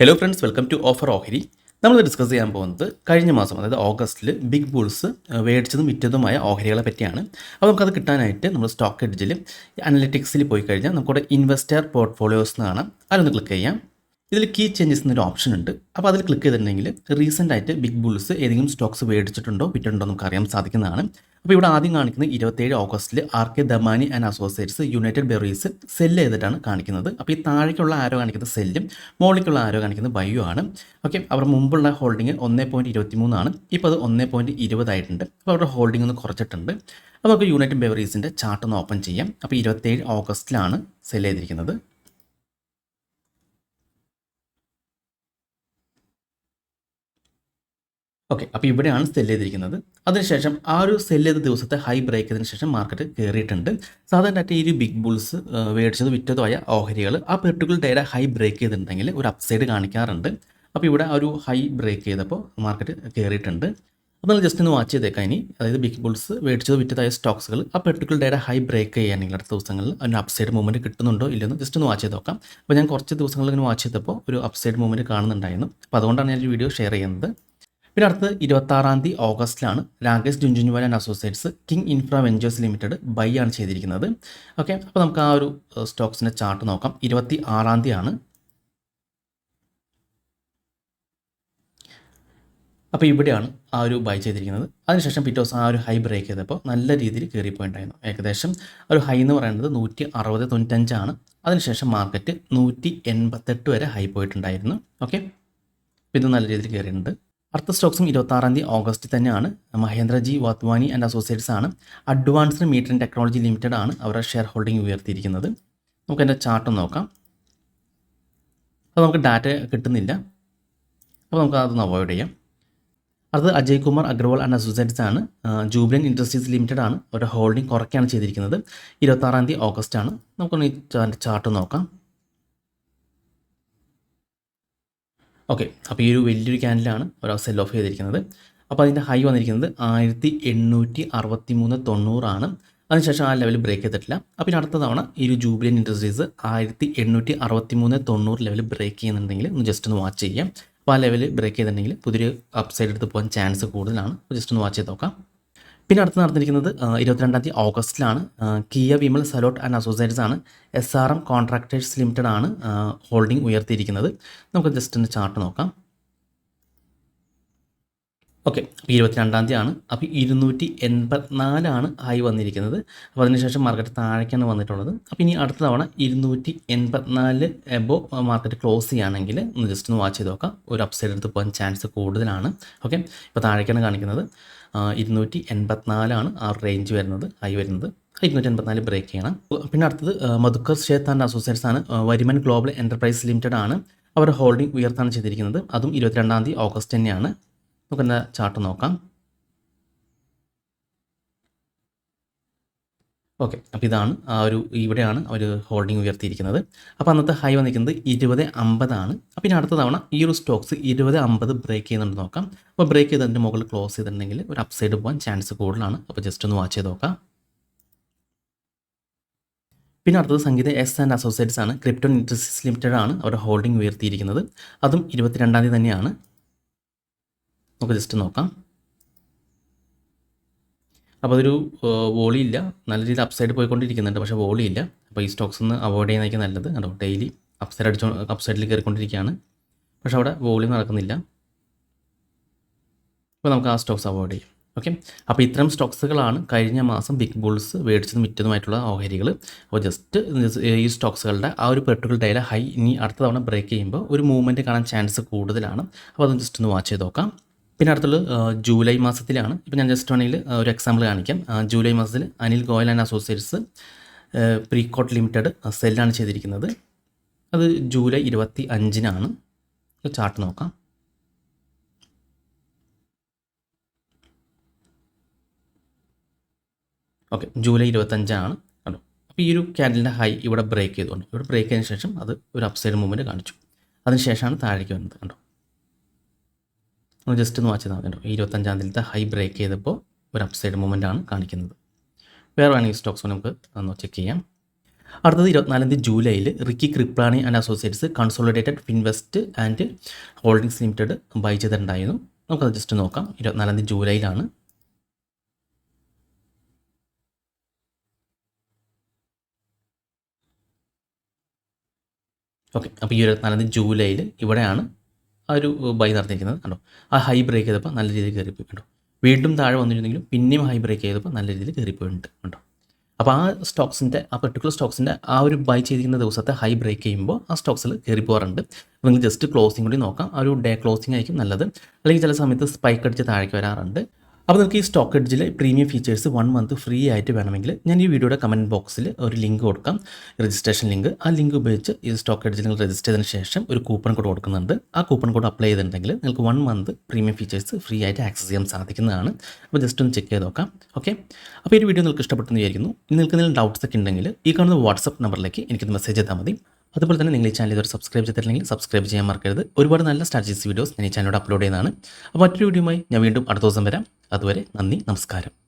Hello friends, welcome to offer ഓഹരി. നമ്മൾ discuss ചെയ്യാൻ പോകുന്നത് കഴിഞ്ഞ മാസം, അതായത് ഓഗസ്റ്റിൽ ബിഗ് ബുൾസ് മേടിച്ചതും വിറ്റതുമായ ഓഹരികളെ പറ്റിയാണ്. അപ്പോൾ നമുക്കത് കിട്ടാനായിട്ട് നമ്മൾ സ്റ്റോക്ക് എഡ്ജിൽ അനലിറ്റിക്സിൽ പോയി കഴിഞ്ഞാൽ നമുക്കിവിടെ ഇൻവെസ്റ്റർ പോർട്ട്ഫോളിയോസ് എന്നാണ്. അതൊന്ന് ക്ലിക്ക് ചെയ്യാം. ഇതിൽ കീ ചേഞ്ചസ് എന്നൊരു ഓപ്ഷൻ ഉണ്ട്. അപ്പോൾ അതിൽ ക്ലിക്ക് ചെയ്തിട്ടുണ്ടെങ്കിൽ റീസെൻ്റ് ആയിട്ട് ബിഗ് ബുൾസ് ഏതെങ്കിലും സ്റ്റോക്സ് മേടിച്ചിട്ടുണ്ടോ വിറ്റിട്ടുണ്ടോ നമുക്ക് അറിയാൻ സാധിക്കുന്നതാണ്. അപ്പോൾ ഇവിടെ ആദ്യം കാണിക്കുന്നത് 27 ഓഗസ്റ്റിൽ RK Damani and associates united breweries sell ചെയ്തിട്ടാണ് കാണിക്കുന്നത്. അപ്പോൾ ഈ താഴേക്കുള്ള ആരോ കാണിക്കുന്നത് സെല്ലും, മുകളിലേക്കുള്ള ആരോ കാണിക്കുന്നത് ബയ്യും ആണ്. ഓക്കെ, അവർ മുമ്പുള്ള ഹോൾഡിംഗ് 1.23 ആണ്. ഇപ്പോൾ അത് 1.20 ആയിട്ടുണ്ട്. അപ്പോൾ അവരുടെ ഹോൾഡിംഗ് ഒന്ന് കുറച്ചിട്ടുണ്ട്. അപ്പോൾ നമുക്ക് യുണൈറ്റഡ് ബെവറീസിൻ്റെ ചാർട്ട് ഒന്ന് ഓപ്പൺ ചെയ്യാം. അപ്പോൾ 27 ഓഗസ്റ്റിലാണ് സെല്ല് ചെയ്തിരിക്കുന്നത്. ഓക്കെ, അപ്പോൾ ഇവിടെയാണ് സെല്ല് ചെയ്തിരിക്കുന്നത്. അതിനുശേഷം ആ ഒരു സെല്ല് ചെയ്ത ദിവസത്തെ ഹൈ ബ്രേക്ക് ചെയ്തതിന് ശേഷം മാർക്കറ്റ് കയറിയിട്ടുണ്ട്. സാധാരണയായിട്ട് ഈ ഒരു ബിഗ് ബുൾസ് മേടിച്ചത് വിറ്റതുമായ ഓഹരികൾ ആ പെർട്ടിക്കുലർ ഡേയുടെ ഹൈ ബ്രേക്ക് ചെയ്തിട്ടുണ്ടെങ്കിൽ ഒരു അപ്സൈഡ് കാണിക്കാറുണ്ട്. അപ്പോൾ ഇവിടെ ആ ഒരു ഹൈ ബ്രേക്ക് ചെയ്തപ്പോൾ മാർക്കറ്റ് കയറിയിട്ടുണ്ട്. അപ്പോൾ നമ്മൾ ജസ്റ്റ് ഒന്ന് വാച്ച് ചെയ്തേക്കാം ഇനി. അതായത് ബിഗ് ബുൾസ് മേടിച്ചത് വിറ്റതായ സ്റ്റോക്സുകൾ ആ പെർട്ടിക്കുലർ ഡേയുടെ ഹൈ ബ്രേക്ക് ചെയ്യുകയാണെങ്കിൽ അടുത്ത ദിവസങ്ങളിൽ അതിന് അപ്സൈഡ് മൂവ്മെൻറ്റ് കിട്ടുന്നുണ്ടോ ഇല്ലെന്ന് ജസ്റ്റ് ഒന്ന് വാച്ച് ചെയ്ത് നോക്കാം. അപ്പോൾ ഞാൻ കുറച്ച് ദിവസങ്ങളിൽ ഇങ്ങനെ വാച്ച് ചെയ്തപ്പോൾ ഒരു അപ്സൈഡ് മൂവ്മെൻറ്റ് കാണുന്നുണ്ടായിരുന്നു. അപ്പോൾ അതുകൊണ്ടാണ് ഞാൻ ഈ വീഡിയോ ഷെയർ ചെയ്യുന്നത്. പിന്നെ അടുത്ത് 26 ഓഗസ്റ്റിലാണ് Rakesh Jhunjhunwala and associates king infra ventures limited buy ആണ് ചെയ്തിരിക്കുന്നത്. ഓക്കെ, അപ്പോൾ നമുക്ക് ആ ഒരു സ്റ്റോക്സിൻ്റെ ചാർട്ട് നോക്കാം. 26 ആണ്. അപ്പോൾ ഇവിടെയാണ് ആ ഒരു ബൈ ചെയ്തിരിക്കുന്നത്. അതിനുശേഷം പിറ്റേ ദിവസം ആ ഒരു ഹൈ ബ്രേക്ക് ചെയ്തപ്പോൾ നല്ല രീതിയിൽ കയറിപ്പോയിട്ടുണ്ടായിരുന്നു. ഏകദേശം ഒരു ഹൈ എന്ന് പറയുന്നത് 160.95 ആണ്. അതിനുശേഷം മാർക്കറ്റ് 188 വരെ ഹൈ പോയിട്ടുണ്ടായിരുന്നു. ഓക്കെ, ഇത് നല്ല രീതിയിൽ കയറിയിട്ടുണ്ട്. അടുത്ത സ്റ്റോക്സും 26 ഓഗസ്റ്റിൽ തന്നെയാണ്. മഹേന്ദ്ര ജി വാത്വാനി ആൻഡ് അസോസിയേറ്റ്സ് ആണ്. അഡ്വാൻസ്ഡ് മീറ്ററിംഗ് ടെക്നോളജി ലിമിറ്റഡ് ആണ് അവരുടെ ഷെയർ ഹോൾഡിംഗ് ഉയർത്തിയിരിക്കുന്നത്. നമുക്ക് എൻ്റെ ചാർട്ട് നോക്കാം. അപ്പോൾ നമുക്ക് ഡാറ്റ കിട്ടുന്നില്ല. അപ്പോൾ നമുക്ക് അതൊന്ന് അവോയ്ഡ് ചെയ്യാം. അടുത്തത് അജയ് കുമാർ അഗ്രവാൾ ആൻഡ് അസോസിയേറ്റ്സ് ആണ്. ജൂബിലൻ ഇൻഡസ്ട്രീസ് ലിമിറ്റഡ് ആണ് അവരുടെ ഹോൾഡിംഗ് കുറയ്ക്കുകയാണ് ചെയ്തിരിക്കുന്നത്. 26 ഓഗസ്റ്റ് ആണ്. നമുക്കൊന്ന് ഈ ചാർട്ട് നോക്കാം. ഓക്കെ, അപ്പോൾ ഈ ഒരു വലിയൊരു ക്യാൻഡിലാണ് ഒരാൾ സെൽ ഓഫ് ചെയ്തിരിക്കുന്നത്. അപ്പോൾ അതിൻ്റെ ഹൈ വന്നിരിക്കുന്നത് 1863.90 ആണ്. അതിനുശേഷം ആ ലെവൽ ബ്രേക്ക് ചെയ്തിട്ടില്ല. അപ്പോൾ ഇനി അടുത്ത തവണ ഈ ഒരു ജൂബിലൻ ഇൻഡസ്ട്രീസ് 1863.90 ലെവൽ ബ്രേക്ക് ചെയ്യുന്നുണ്ടെങ്കിൽ ഒന്ന് ജസ്റ്റ് ഒന്ന് വാച്ച് ചെയ്യാം. അപ്പോൾ ആ ലെവൽ ബ്രേക്ക് ചെയ്തിട്ടുണ്ടെങ്കിൽ പുതിയൊരു അപ്സൈഡ് എടുത്ത് പോകാൻ ചാൻസ് കൂടുതലാണ്. ജസ്റ്റ് ഒന്ന് വാച്ച് ചെയ്ത് നോക്കാം. പിന്നെ അടുത്ത് നടന്നിരിക്കുന്നത് 22 ഓഗസ്റ്റിലാണ്. കിയ വിമൽ സലോട്ട് ആൻഡ് അസോസിയേറ്റ്സ് ആണ്. SRM കോൺട്രാക്ടേഴ്സ് ലിമിറ്റഡ് ആണ് ഹോൾഡിംഗ് ഉയർത്തിയിരിക്കുന്നത്. നമുക്ക് ജസ്റ്റ് ഒന്ന് ചാർട്ട് നോക്കാം. ഓക്കെ, അപ്പോൾ 22 ആണ്. അപ്പോൾ 284 ഹൈ വന്നിരിക്കുന്നത്. അപ്പോൾ അതിനുശേഷം മാർക്കറ്റ് താഴേക്കാണ് വന്നിട്ടുള്ളത്. അപ്പോൾ ഇനി അടുത്ത തവണ 284 എബോ മാർക്കറ്റ് ക്ലോസ് ചെയ്യുകയാണെങ്കിൽ ഒന്ന് ജസ്റ്റ് ഒന്ന് വാച്ച് ചെയ്ത് നോക്കാം. ഒരു അപ്സൈഡ് എടുത്ത് പോകാൻ ചാൻസ് കൂടുതലാണ്. ഓക്കെ, ഇപ്പോൾ താഴേക്കാണ് കാണിക്കുന്നത്. 284 ആണ് ആ റേഞ്ച് വരുന്നത്, ഹൈ വരുന്നത്. 284 ബ്രേക്ക് ചെയ്യണം. പിന്നെ അടുത്തത് മധുക്കർ ഷേത്ത് ആൻഡ് അസോസിയേറ്റ്സ് ആണ്. വരിമൻ ഗ്ലോബൽ എൻ്റർപ്രൈസ് ലിമിറ്റഡ് ആണ് അവരുടെ ഹോൾഡിംഗ് ഉയർത്താണ് ചെയ്തിരിക്കുന്നത്. അതും 22 ഓഗസ്റ്റ് തന്നെയാണ്. നമുക്കെന്താ ചാർട്ട് നോക്കാം. ഓക്കെ, അപ്പോൾ ഇതാണ് ആ ഒരു ഇവിടെയാണ് അവർ ഹോൾഡിംഗ് ഉയർത്തിയിരിക്കുന്നത്. അപ്പോൾ അന്നത്തെ ഹൈ വന്നിരിക്കുന്നത് 20.50 ആണ്. അപ്പോൾ ഇനി അടുത്ത തവണ ഈ ഒരു സ്റ്റോക്സ് 20.50 ബ്രേക്ക് ചെയ്യുന്നുണ്ട് നോക്കാം. അപ്പോൾ ബ്രേക്ക് ചെയ്തതിൻ്റെ മുകളിൽ ക്ലോസ് ചെയ്തിട്ടുണ്ടെങ്കിൽ ഒരു അപ്സൈഡ് പോകാൻ ചാൻസ് കൂടുതലാണ്. അപ്പോൾ ജസ്റ്റ് ഒന്ന് വാച്ച് ചെയ്ത് നോക്കാം. പിന്നെ അടുത്തത് സംഗീത ആൻഡ് അസോസിയേറ്റ്സ് ആണ്. ക്രിപ്റ്റോൺ ഇൻഡസ്ട്രീസ് ലിമിറ്റഡ് ആണ് അവരുടെ ഹോൾഡിംഗ് ഉയർത്തിയിരിക്കുന്നത്. അതും 22 തന്നെയാണ്. നമുക്ക് ജസ്റ്റ് നോക്കാം. അപ്പോൾ അതൊരു വോളിയില്ല, നല്ല രീതിയിൽ അപ്സൈഡ് പോയിക്കൊണ്ടിരിക്കുന്നുണ്ട്, പക്ഷേ വോളിയില്ല. അപ്പോൾ ഈ സ്റ്റോക്സ് ഒന്ന് അവോയ്ഡ് ചെയ്യുന്നതായിരിക്കും നല്ലത്. കേട്ടോ, ഡെയിലി അപ്സൈഡിൽ കയറിക്കൊണ്ടിരിക്കുകയാണ്, പക്ഷേ അവിടെ വോളി നടക്കുന്നില്ല. അപ്പോൾ നമുക്ക് ആ സ്റ്റോക്സ് അവോയ്ഡ് ചെയ്യും. ഓക്കെ, അപ്പോൾ ഇത്തരം സ്റ്റോക്സുകളാണ് കഴിഞ്ഞ മാസം ബിഗ് ബുൾസ് മേടിച്ചതും വിറ്റതുമായിട്ടുള്ള ഓഹരികൾ. അപ്പോൾ ജസ്റ്റ് ഈ സ്റ്റോക്സുകളുടെ ആ ഒരു പെർട്ടിക്കുലർ ഡേയിലെ ഹൈ ഇനി അടുത്ത തവണ ബ്രേക്ക് ചെയ്യുമ്പോൾ ഒരു മൂവ്മെൻറ്റ് കാണാൻ ചാൻസ് കൂടുതലാണ്. അപ്പോൾ അത് ജസ്റ്റ് ഒന്ന് വാച്ച് ചെയ്ത് നോക്കാം. പിന്നെ അടുത്തുള്ളത് ജൂലൈ മാസത്തിലാണ്. ഇപ്പോൾ ഞാൻ ജസ്റ്റ് വേണമെങ്കിൽ ഒരു എക്സാമ്പിൾ കാണിക്കാം. ജൂലൈ മാസത്തിൽ Anil Goyal and associates Precot limited സെല്ലാണ് ചെയ്തിരിക്കുന്നത്. അത് ജൂലൈ 25-നാണ്. ചാർട്ട് നോക്കാം. ഓക്കെ, ജൂലൈ 25-ആണ്. കണ്ടോ, അപ്പോൾ ഈ ഒരു ക്യാൻഡലിൻ്റെ ഹൈ ഇവിടെ ബ്രേക്ക് ചെയ്തുകൊണ്ട് ഇവിടെ ബ്രേക്ക് ചെയ്തതിന് ശേഷം അത് ഒരു അപ്സൈഡ് മൂവ്മെൻറ്റ് കാണിച്ചു. അതിനുശേഷമാണ് താഴേക്ക് വന്നത്. കണ്ടോ, ജസ്റ്റ് ഒന്ന് വാച്ച് ചെയ്താൽ മതി. 25 ഹൈ ബ്രേക്ക് ചെയ്തപ്പോൾ ഒരു അപ്സൈഡ് മൂവ്മെൻ്റ് ആണ് കാണിക്കുന്നത്. വേറെ വേണമെങ്കിൽ സ്റ്റോക്സ് നമുക്ക് ഒന്ന് ചെക്ക് ചെയ്യാം. അടുത്തത് 24 ജൂലൈയിൽ Ricky Kriplani and associates consolidated finvest and holdings limited buy ചെയ്തിട്ടുണ്ടായിരുന്നു. നമുക്കത് ജസ്റ്റ് നോക്കാം. 24 ജൂലൈയിലാണ്. ഓക്കെ, അപ്പോൾ ഈ 24 ജൂലൈയിൽ ഇവിടെയാണ് ആ ഒരു ബൈ നടന്നിരിക്കുന്നത്. കണ്ടോ, ആ ഹൈ ബ്രേക്ക് ചെയ്തപ്പോൾ നല്ല രീതിയിൽ കയറിപ്പോയി. കണ്ടോ, വീണ്ടും താഴെ വന്നിരുന്നെങ്കിലും പിന്നെയും ഹൈ ബ്രേക്ക് ചെയ്തപ്പോൾ നല്ല രീതിയിൽ കയറിപ്പോയിട്ടുണ്ട്. കണ്ടോ, അപ്പോൾ ആ സ്റ്റോക്സിൻ്റെ ആ പെർട്ടിക്കുലർ സ്റ്റോക്സിൻ്റെ ആ ഒരു ബൈ ചെയ്തിരിക്കുന്ന ദിവസത്തെ ഹൈ ബ്രേക്ക് ചെയ്യുമ്പോൾ ആ സ്റ്റോക്സിൽ കയറി പോകാറുണ്ട്. അപ്പോൾ നിങ്ങൾ ജസ്റ്റ് ക്ലോസിംഗ് കൂടി നോക്കാം. ആ ഒരു ഡേ ക്ലോസിംഗ് ആയിരിക്കും നല്ലത്. അല്ലെങ്കിൽ ചില സമയത്ത് സ്പൈക്ക് അടിച്ച് താഴേക്ക് വരാറുണ്ട്. അപ്പോൾ നിങ്ങൾക്ക് ഈ സ്റ്റോക്ക് എഡ്ജിലെ പ്രീമിയം ഫീച്ചേഴ്സ് 1 മന്ത് ഫ്രീ ആയിട്ട് വേണമെങ്കിൽ ഞാൻ ഈ വീഡിയോയുടെ കമൻറ്റ് ബോക്സിൽ ഒരു ലിങ്ക് കൊടുക്കാം, രജിസ്ട്രേഷൻ ലിങ്ക്. ആ ലിങ്ക് ഉപയോഗിച്ച് ഈ സ്റ്റോക്ക് എഡ്ജിൽ നിങ്ങൾ രജിസ്റ്റർ ചെയ്തതിന് ശേഷം ഒരു കൂപ്പൺ കോഡ് കൊടുക്കുന്നുണ്ട്. ആ കൂപ്പൺ കോഡ് അപ്ലൈ ചെയ്തിട്ടുണ്ടെങ്കിൽ നിങ്ങൾക്ക് 1 മന്ത് പ്രീമിയം ഫീച്ചേഴ്സ് ഫ്രീ ആയിട്ട് ആക്സസ് ചെയ്യാൻ സാധിക്കുന്നതാണ്. അപ്പോൾ ജസ്റ്റ് ഒന്ന് ചെക്ക് ചെയ്ത് നോക്കാം. ഓക്കെ, അപ്പോൾ ഈ വീഡിയോ നിങ്ങൾക്ക് ഇഷ്ടപ്പെട്ടെന്ന് വിചാരിക്കുന്നു. ഇനി നിങ്ങൾക്ക് എന്തെങ്കിലും ഡൗട്ട്സ് ഒക്കെ ഉണ്ടെങ്കിൽ ഈ കാണുന്ന വാട്സപ്പ് നമ്പറിലേക്ക് എനിക്കൊന്ന് മെസ്സേജ് ചെയ്താൽ മതി. അതുപോലെ തന്നെ നിങ്ങൾ ഈ ചാനൽ ഇതുവരെ സബ്സ്ക്രൈബ് ചെയ്തിട്ടില്ലെങ്കിൽ സബ്സ്ക്രൈബ് ചെയ്യാൻ മറക്കരുത്. ഒരുപാട് നല്ല സ്ട്രാറ്റജീസ് വീഡിയോസ് ഞാൻ ഈ ചാനലിലൂടെ അപ്ലോഡ് ചെയ്യുന്നതാണ്. അപ്പോൾ മറ്റൊരു വീഡിയോയുമായി ഞാൻ വീണ്ടും അടുത്ത ദിവസം വരാം. അതുവരെ നന്ദി, നമസ്കാരം.